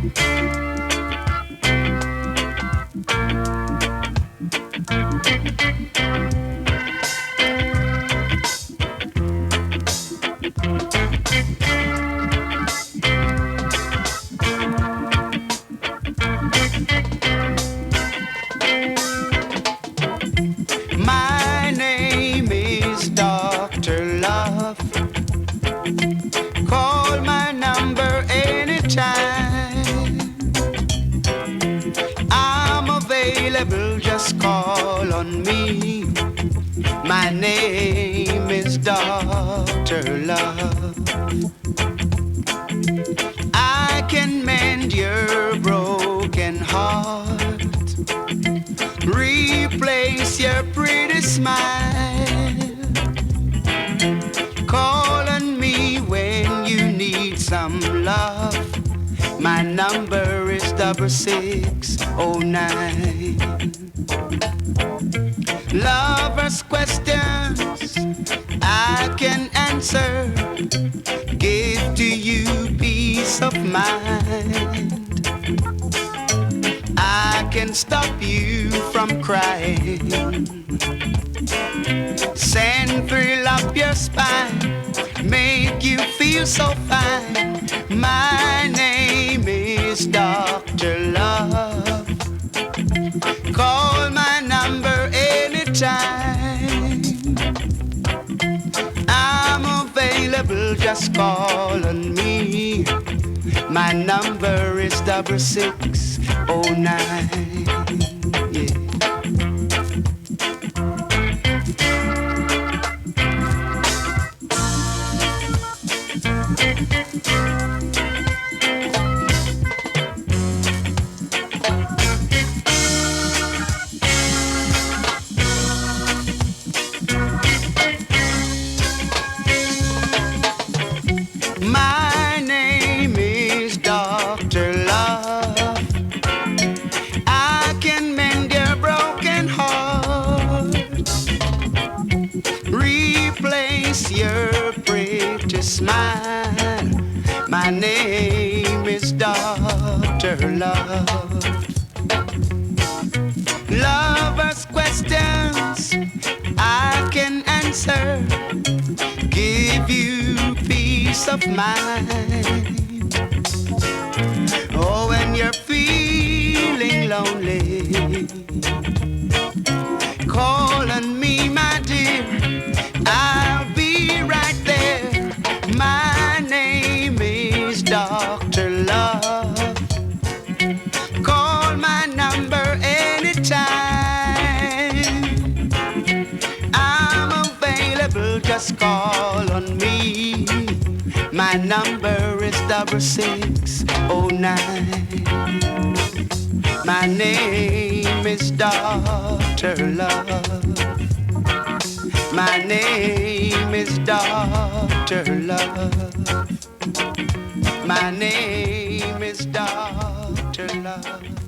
My name is Dr. Love. Call my number anytime. I'm available, just call on me. My name is Dr. Love. I can mend your broken heart, replace your pretty smile. Call on me when you need some love. My number is 6609. Lovers' questions I can answer, give to you peace of mind. I can stop you from crying, send thrill up your spine, make you feel so fine. My name is Dr. Love. Call my number anytime. I'm available, just call on me. My number is 6609. Yeah. My name is Dr. Love. I can mend your broken heart, replace your pretty smile. My name is Dr. Love. Lovers' questions I can answer, give you peace of mind. Oh, when you're feeling lonely, call on me, my dear. I'll be right there. My name is Dr. Love. Call my number anytime. I'm available, just call on me. My number is 6609. My name is Dr. Love. My name is Dr. Love. My name is Dr. Love.